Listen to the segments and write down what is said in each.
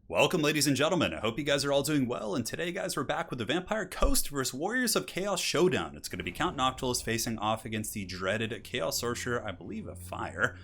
Welcome, ladies and gentlemen. I hope you guys are all doing well, and today, guys, we're back with the Vampire Coast vs. Warriors of Chaos Showdown. It's going to be Count Noctilus facing off against the dreaded Chaos Sorcerer, I believe, of Fire.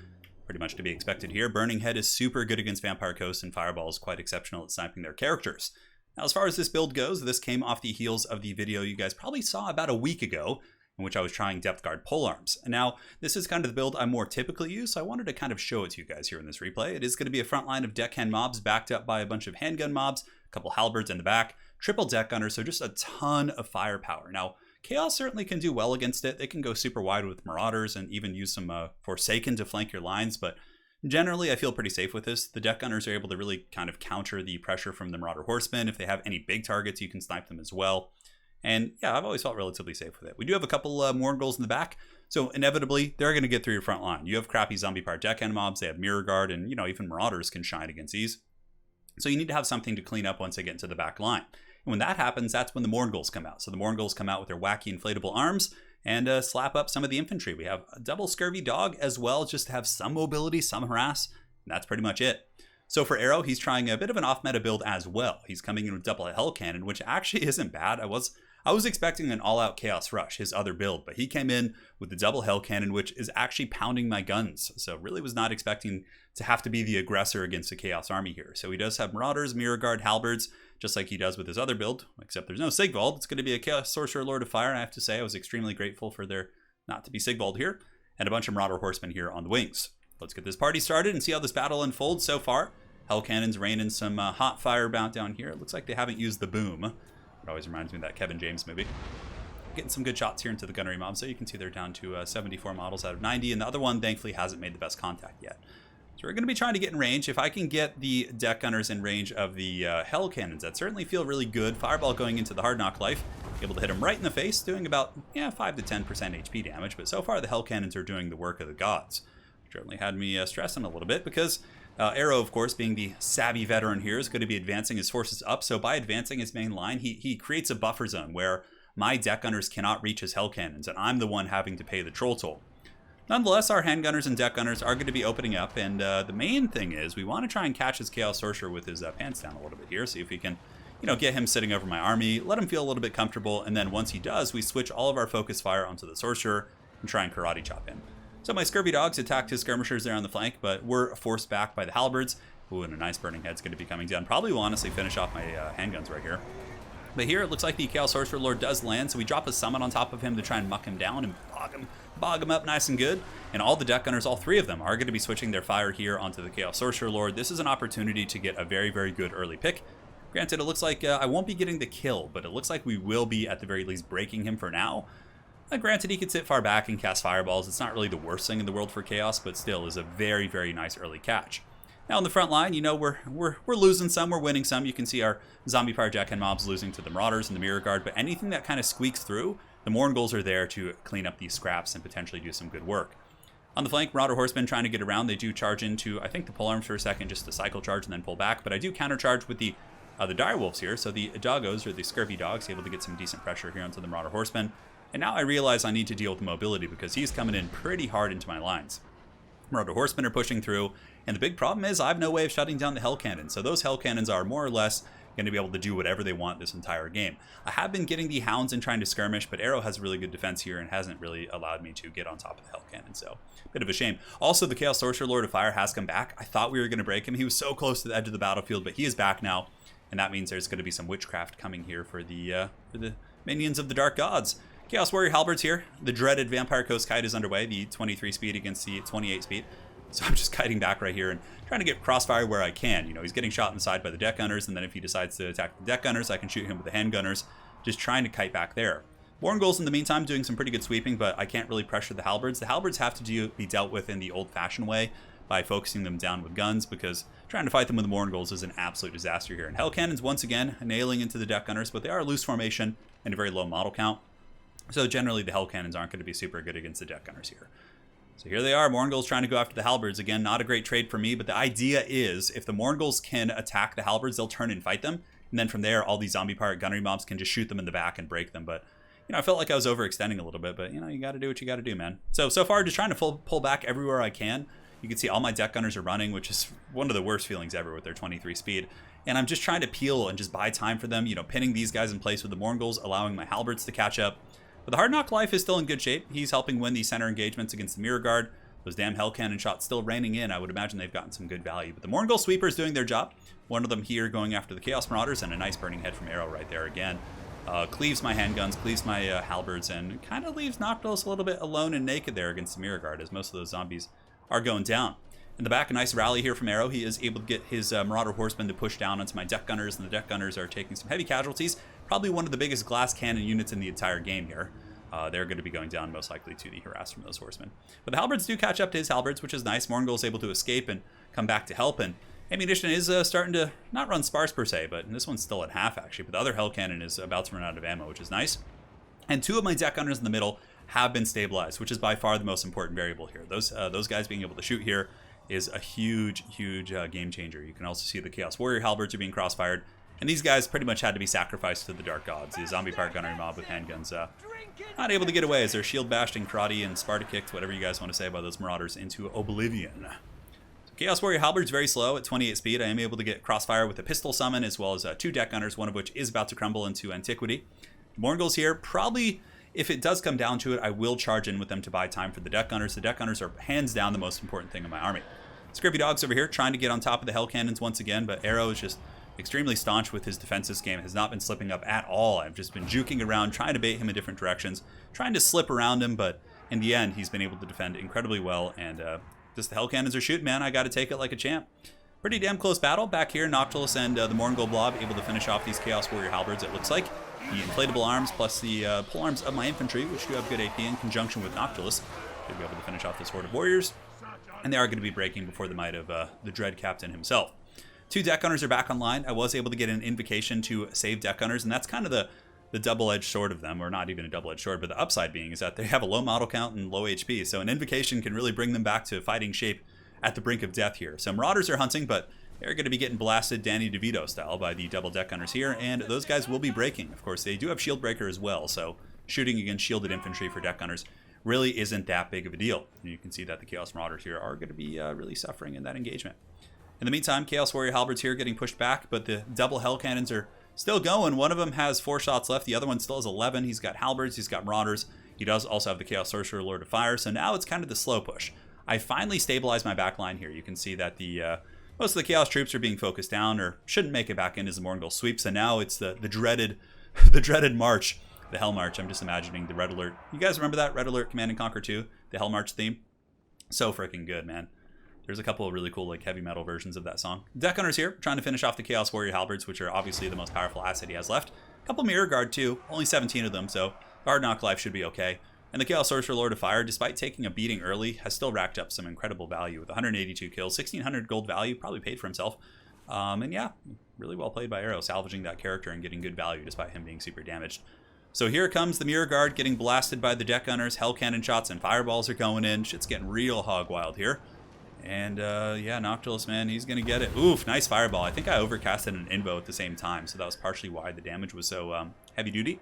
Pretty much to be expected here. Burning Head is super good against Vampire Coast, and Fireball is quite exceptional at sniping their characters. Now, as far as this build goes, this came off the heels of the video you guys probably saw about a week ago, in which I was trying Depth Guard polearms. And now, this is kind of the build I more typically use, so I wanted to kind of show it to you guys here in this replay. It is going to be a front line of deckhand mobs backed up by a bunch of handgun mobs, a couple halberds in the back, triple deck gunners, so just a ton of firepower. Now, Chaos certainly can do well against it. They can go super wide with Marauders and even use some Forsaken to flank your lines, but generally I feel pretty safe with this. The deck gunners are able to really kind of counter the pressure from the Marauder Horsemen. If they have any big targets, you can snipe them as well. And yeah, I've always felt relatively safe with it. We do have a couple Morgulls in the back, so inevitably they're going to get through your front line. You have crappy zombie powered deckhand mobs, they have Mirror Guard, and even Marauders can shine against these. So you need to have something to clean up once they get into the back line. And when that happens, that's when the Morgulls come out. So the Morgulls come out with their wacky inflatable arms and slap up some of the infantry. We have a double Scurvy Dog as well, just to have some mobility, some harass, and that's pretty much it. So for Arrow, he's trying a bit of an off-meta build as well. He's coming in with double Hell Cannon, which actually isn't bad. I was expecting an all-out Chaos Rush, his other build, but he came in with the double Hell Cannon, which is actually pounding my guns. So really was not expecting to have to be the aggressor against a Chaos army here. So he does have Marauders, Mirror Guard, Halberds, just like he does with his other build, except there's no Sigvald. It's going to be a Chaos Sorcerer, Lord of Fire, and I have to say I was extremely grateful for there not to be Sigvald here, and a bunch of Marauder Horsemen here on the wings. Let's get this party started and see how this battle unfolds so far. Hell Cannons raining some hot fire about down here. It looks like they haven't used the boom. It always reminds me of that Kevin James movie. Getting some good shots here into the gunnery mobs, so you can see they're down to 74 models out of 90, and the other one thankfully hasn't made the best contact yet. So we're going to be trying to get in range. If I can get the deck gunners in range of the Hell Cannons, that certainly feel really good. Fireball going into the Hard Knock Life, able to hit him right in the face, doing about 5 to 10% HP damage, but so far the Hell Cannons are doing the work of the gods. Certainly had me stressing a little bit because Arrow, of course, being the savvy veteran here, is going to be advancing his forces up. So by advancing his main line, he creates a buffer zone where my deck gunners cannot reach his Hell Cannons, and I'm the one having to pay the troll toll. Nonetheless, our handgunners and deck gunners are going to be opening up, and the main thing is we want to try and catch his Chaos Sorcerer with his pants down a little bit here, see if we can get him sitting over my army, let him feel a little bit comfortable, and then once he does, we switch all of our focus fire onto the Sorcerer and try and karate chop him. So my Scurvy Dogs attacked his skirmishers there on the flank, but were forced back by the Halberds. Ooh, and a nice Burning Head's going to be coming down. Probably will honestly finish off my handguns right here. But here, it looks like the Chaos Sorcerer Lord does land, so we drop a summon on top of him to try and muck him down and bog him up nice and good. And all the deck gunners, all three of them, are going to be switching their fire here onto the Chaos Sorcerer Lord. This is an opportunity to get a very, very good early pick. Granted, it looks like I won't be getting the kill, but it looks like we will be, at the very least, breaking him for now. Granted, he could sit far back and cast fireballs. It's not really the worst thing in the world for Chaos, but still is a very, very nice early catch. Now in the front line, we're losing some, we're winning some. You can see our zombie power deckhand mobs losing to the Marauders and the Mirror Guard, but anything that kind of squeaks through, the Morgulls are there to clean up these scraps and potentially do some good work. On the flank, Marauder Horsemen trying to get around. They do charge into, I think, the polearms for a second, just to cycle charge and then pull back, but I do countercharge with the direwolves here, so the doggos, or the Scurvy Dogs, able to get some decent pressure here onto the Marauder Horsemen. And now I realize I need to deal with the mobility because he's coming in pretty hard into my lines. Marauder Horsemen are pushing through, and the big problem is I have no way of shutting down the Hell Cannons. So those Hell Cannons are more or less going to be able to do whatever they want this entire game. I have been getting the Hounds and trying to skirmish, but Arrow has really good defense here and hasn't really allowed me to get on top of the Hell Cannon, so bit of a shame. Also, the Chaos Sorcerer Lord of Fire has come back. I thought we were going to break him. He was so close to the edge of the battlefield, but he is back now, and that means there's going to be some witchcraft coming here for the minions of the Dark Gods. Chaos Warrior Halberds here. The dreaded Vampire Coast kite is underway, the 23 speed against the 28 speed. So I'm just kiting back right here and trying to get crossfire where I can. He's getting shot in the side by the deck gunners, and then if he decides to attack the deck gunners, I can shoot him with the hand gunners, just trying to kite back there. Morgulls in the meantime doing some pretty good sweeping, but I can't really pressure the Halberds. The Halberds have to be dealt with in the old-fashioned way by focusing them down with guns, because trying to fight them with the Morgulls is an absolute disaster here. And Hell Cannons, once again, nailing into the deck gunners, but they are a loose formation and a very low model count. So generally, the Hell Cannons aren't going to be super good against the deck gunners here. So here they are, Morgulls trying to go after the Halberds. Again, not a great trade for me, but the idea is if the Morgulls can attack the Halberds, they'll turn and fight them. And then from there, all these zombie pirate gunnery mobs can just shoot them in the back and break them. But, I felt like I was overextending a little bit, but, you got to do what you got to do, man. So far, just trying to pull back everywhere I can. You can see all my deck gunners are running, which is one of the worst feelings ever with their 23 speed. And I'm just trying to peel and just buy time for them, you know, pinning these guys in place with the Morngul's, allowing my halberds to catch up. But the Hard Knock Life is still in good shape. He's helping win the center engagements against the Mirror Guard. Those damn Hell Cannon shots still raining in. I would imagine they've gotten some good value. But the Morngul Sweeper is doing their job. One of them here going after the Chaos Marauders, and a nice burning head from Arrow right there again. Cleaves my handguns, cleaves my halberds, and kind of leaves Noctilus a little bit alone and naked there against the Mirror Guard, as most of those zombies are going down. In the back, a nice rally here from Arrow. He is able to get his Marauder Horsemen to push down onto my Deck Gunners, and the Deck Gunners are taking some heavy casualties. Probably one of the biggest glass cannon units in the entire game here. They're going to be going down most likely to the harass from those horsemen. But the halberds do catch up to his halberds, which is nice. Morngul is able to escape and come back to help, and ammunition is starting to not run sparse per se, but this one's still at half actually. But the other Hell Cannon is about to run out of ammo, which is nice. And two of my Deck Gunners in the middle have been stabilized, which is by far the most important variable here. Those guys being able to shoot here is a huge game changer. You can also see the Chaos Warrior halberds are being crossfired, and these guys pretty much had to be sacrificed to the Dark Gods. The Zombie Park Gunnery mob with handguns not able to get away as they're shield bashed and karate and Sparta kicked, whatever you guys want to say about those Marauders, into oblivion. So Chaos Warrior halberds very slow at 28 speed. I am able to get crossfire with a pistol summon as well as two Deck Gunners, one of which is about to crumble into antiquity. Morngul's here. Probably, if it does come down to it, I will charge in with them to buy time for the Deck Gunners. The Deck Gunners are hands down the most important thing in my army. Scurvy Dog's over here trying to get on top of the Hell Cannons once again, but Arrow is just extremely staunch with his defense this game. Has not been slipping up at all. I've just been juking around, trying to bait him in different directions, trying to slip around him, but in the end, he's been able to defend incredibly well, and just the Hell Cannons are shooting, man. I got to take it like a champ. Pretty damn close battle. Back here, Noctilus and the Morngul Blob able to finish off these Chaos Warrior halberds, it looks like. The inflatable arms plus the pole arms of my infantry, which do have good AP in conjunction with Noctilus, should be able to finish off this horde of warriors. And they are going to be breaking before the might of the Dread Captain himself. Two Deck Gunners are back online. I was able to get an invocation to save Deck Gunners, and that's kind of the double-edged sword of them, or not even a double-edged sword, but the upside being is that they have a low model count and low HP, so an invocation can really bring them back to fighting shape at the brink of death here. So Marauders are hunting, but they're going to be getting blasted Danny DeVito style by the double Deck Gunners here, and those guys will be breaking. Of course, they do have Shield Breaker as well, so shooting against shielded infantry for Deck Gunners really isn't that big of a deal. And you can see that the Chaos Marauders here are going to be really suffering in that engagement. In the meantime, Chaos Warrior halberds here getting pushed back, but the double Hell Cannons are still going. One of them has 4 shots left. The other one still has 11. He's got halberds. He's got Marauders. He does also have the Chaos Sorcerer, Lord of Fire. So now it's kind of the slow push. I finally stabilized my back line here. You can see that the most of the Chaos troops are being focused down, or shouldn't make it back in as the Morngul sweeps. And now it's the dreaded the dreaded march, the Hell March. I'm just imagining the Red Alert. You guys remember that Red Alert Command & Conquer 2, the Hell March theme? So freaking good, man. There's a couple of really cool like heavy metal versions of that song. Deck Gunners here, trying to finish off the Chaos Warrior halberds, which are obviously the most powerful asset he has left. A couple Mirror Guard too, only 17 of them, so Hard Knock Life should be okay. And the Chaos Sorcerer, Lord of Fire, despite taking a beating early, has still racked up some incredible value with 182 kills, 1,600 gold value, probably paid for himself. And yeah, really well played by Arrow, salvaging that character and getting good value despite him being super damaged. So here comes the Mirror Guard getting blasted by the Deck Gunners. Hell Cannon shots and fireballs are going in. Shit's getting real hog wild here. And yeah, Noctilus, man, he's going to get it. Oof, nice fireball. I think I overcasted an Invo at the same time, so that was partially why the damage was so heavy duty.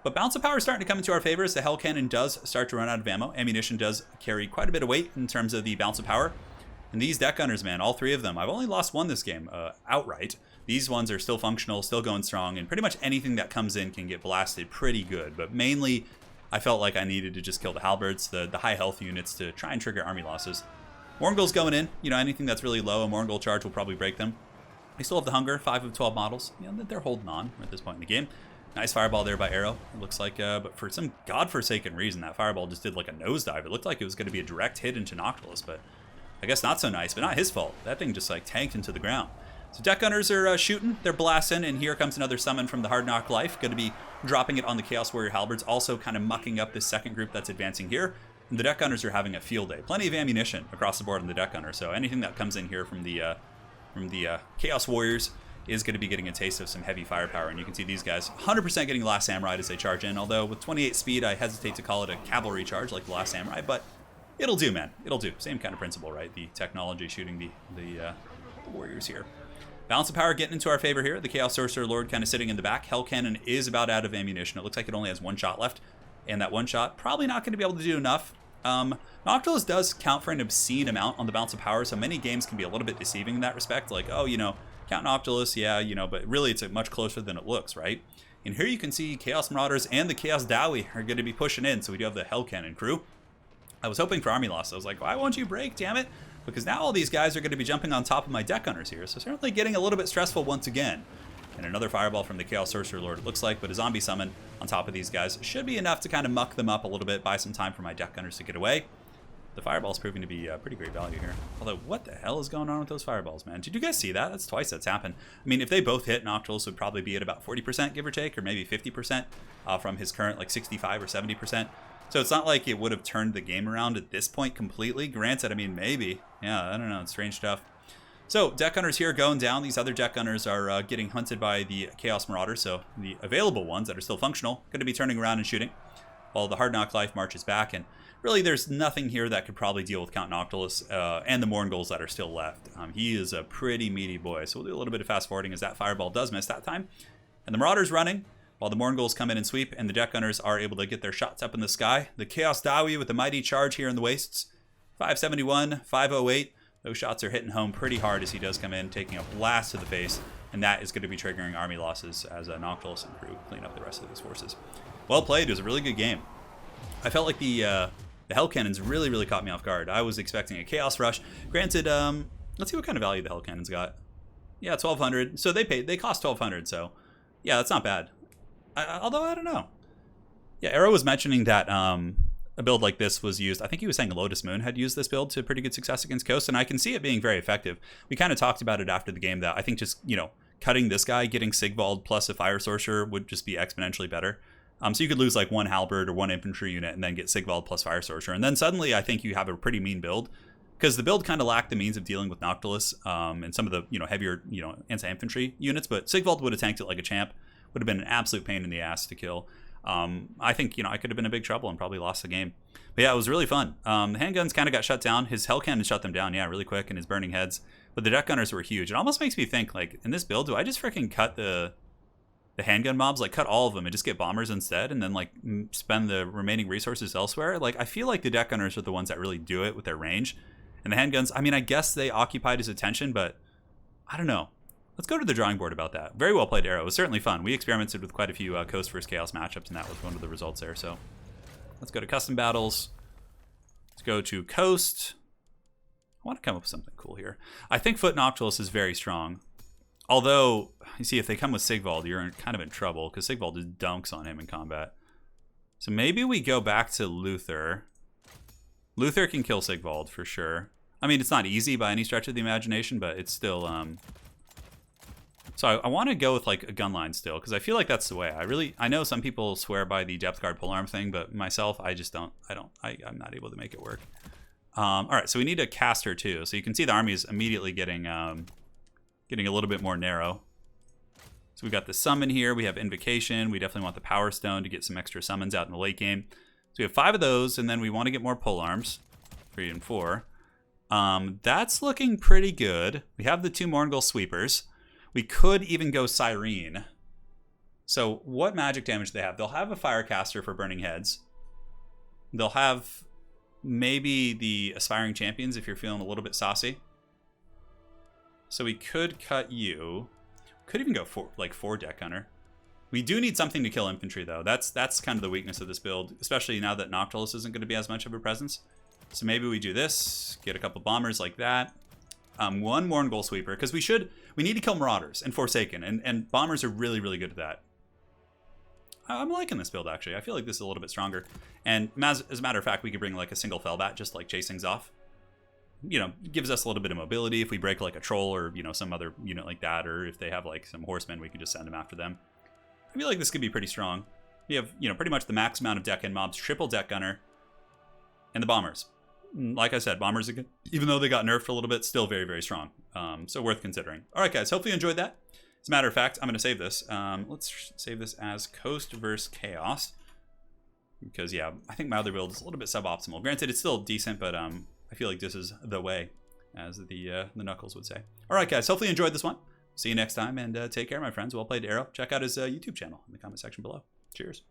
But Balance of Power is starting to come into our favor as the Hell Cannon does start to run out of ammo. Ammunition does carry quite a bit of weight in terms of the Balance of Power. And these Deck Gunners, man, all 3 of them, I've only lost one this game outright. These ones are still functional, still going strong, and pretty much anything that comes in can get blasted pretty good. But mainly, I felt like I needed to just kill the halberds, the high health units, to try and trigger army losses. Morngul's going in. You know, anything that's really low, a Morngul charge will probably break them. They still have the hunger, 5 of 12 models. You know, they're holding on at this point in the game. Nice fireball there by Arrow. It looks like, but for some godforsaken reason, that fireball just did like a nosedive. It looked like it was going to be a direct hit into Noctilus, but I guess not so nice, but not his fault. That thing just like tanked into the ground. So Deck Gunners are shooting, they're blasting, and here comes another summon from the Hard Knock Life. Going to be dropping it on the Chaos Warrior halberds, also kind of mucking up this second group that's advancing here. And the Deck Gunners are having a field day. Plenty of ammunition across the board on the Deck Gunner, so anything that comes in here from the Chaos Warriors is going to be getting a taste of some heavy firepower. And you can see these guys 100% getting Last Samurai as they charge in, although with 28 speed, I hesitate to call it a cavalry charge like the Last Samurai, but it'll do, man. It'll do. Same kind of principle, right? The technology shooting the warriors here. Balance of Power getting into our favor here. The Chaos Sorcerer Lord kind of sitting in the back. Hell Cannon is about out of ammunition. It looks like it only has 1 shot left, and that 1 shot probably not going to be able to do enough. Noctilus does count for an obscene amount on the Balance of Power, so many games can be a little bit deceiving in that respect. Like, oh, you know, Count Noctilus, yeah, you know, but really it's much closer than it looks, right? And here you can see Chaos Marauders and the Chaos Dowie are going to be pushing in, so we do have the Hell Cannon crew. I was hoping for army loss. I was like, why won't you break, damn it? Because now all these guys are going to be jumping on top of my deck hunters here, so certainly getting a little bit stressful once again. And another fireball from the Chaos Sorcerer Lord, it looks like, but a zombie summon on top of these guys should be enough to kind of muck them up a little bit, buy some time for my deck hunters to get away. The fireball's proving to be pretty great value here. Although, what the hell is going on with those fireballs, man? Did you guys see that? That's twice that's happened. I mean, if they both hit, Noctilus would probably be at about 40%, give or take, or maybe 50% from his current, like, 65 or 70%. So it's not like it would have turned the game around at this point completely. Granted, I mean, maybe. Yeah, I don't know. It's strange stuff. So, deck hunters here going down. These other deck hunters are getting hunted by the Chaos Marauders, so the available ones that are still functional going to be turning around and shooting, while the Hard Knock Life marches back. And really, there's nothing here that could probably deal with Count Noctilus and the Mournguls that are still left. He is a pretty meaty boy, so we'll do a little bit of fast forwarding as that fireball does miss that time. And the Marauders running, while the Mournguls come in and sweep, and the deck hunters are able to get their shots up in the sky. The Chaos Dowie with the mighty charge here in the wastes. 571, 508. Those shots are hitting home pretty hard as he does come in, taking a blast to the face, and that is going to be triggering army losses as Noctilus and crew clean up the rest of these forces. Well played. It was a really good game. I felt like the Hell Cannons really caught me off guard. I was expecting a Chaos Rush. Granted, let's see what kind of value the Hell Cannons got. Yeah, 1,200. So they cost 1,200. So yeah, that's not bad. Although I don't know. Yeah, Arrow was mentioning that a build like this was used. I think he was saying Lotus Moon had used this build to pretty good success against Coast, and I can see it being very effective. We kind of talked about it after the game that I think just, you know, cutting this guy, getting Sigvald plus a Fire Sorcerer would just be exponentially better. So you could lose like one Halberd or one infantry unit and then get Sigvald plus Fire Sorcerer. And then suddenly I think you have a pretty mean build, because the build kind of lacked the means of dealing with Noctilus and some of the, you know, heavier, you know, anti-infantry units. But Sigvald would have tanked it like a champ. Would have been an absolute pain in the ass to kill. I think, you know, I could have been in big trouble and probably lost the game. But yeah, it was really fun. The handguns kind of got shut down. His Hell Cannon shut them down, yeah, really quick, and his Burning Heads. But the deck gunners were huge. It almost makes me think, like, in this build, do I just freaking cut the handgun mobs, like cut all of them and just get bombers instead, and then like spend the remaining resources elsewhere? Like, I feel like the deck gunners are the ones that really do it with their range. And the handguns, I mean, I guess they occupied his attention, but I don't know. Let's go to the drawing board about that. Very well played, Arrow. It was certainly fun. We experimented with quite a few Coast vs. Chaos matchups, and that was one of the results there. So let's go to custom battles. Let's go to Coast. I want to come up with something cool here. I think Foot Noctilus is very strong. Although, you see, if they come with Sigvald, you're kind of in trouble, because Sigvald just dunks on him in combat. So maybe we go back to Luther. Luther can kill Sigvald, for sure. I mean, it's not easy by any stretch of the imagination, but it's still... So I want to go with like a gun line still, because I feel like that's the way. I know some people swear by the depth guard polearm thing, but myself, I just don't. I'm not able to make it work. All right, so we need a caster too. So you can see the army is immediately getting a little bit more narrow. So we got the summon here. We have Invocation. We definitely want the Power Stone to get some extra summons out in the late game. So we have 5 of those, and then we want to get more polearms, 3 and 4. That's looking pretty good. We have the 2 Mourngul Sweepers. We could even go Cyrene. So what magic damage do they have? They'll have a Firecaster for Burning Heads. They'll have maybe the Aspiring Champions if you're feeling a little bit saucy. So we could cut you. Could even go for 4 Deck Hunter. We do need something to kill infantry though. That's kind of the weakness of this build, especially now that Noctilus isn't going to be as much of a presence. So maybe we do this, get a couple bombers like that. 1 Mourngul Sweeper, because we need to kill Marauders and Forsaken, and bombers are really good at that. I'm liking this build, actually. I feel like this is a little bit stronger. And as a matter of fact, we could bring like a single Fellbat, just like chase things off. You know, gives us a little bit of mobility if we break like a troll or, you know, some other unit like that, or if they have like some horsemen, we could just send them after them. I feel like this could be pretty strong. We have, you know, pretty much the max amount of deck end mobs, triple deck gunner, and the bombers. Like I said, bombers, even though they got nerfed for a little bit, still very strong. So worth considering. All right, guys, hopefully you enjoyed that. As a matter of fact, I'm going to save this. Let's save this as Coast vs. Chaos. Because, yeah, I think my other build is a little bit suboptimal. Granted, it's still decent, but I feel like this is the way, as the Knuckles would say. All right, guys, hopefully you enjoyed this one. See you next time, and take care, my friends. Well played, Arrow. Check out his YouTube channel in the comment section below. Cheers.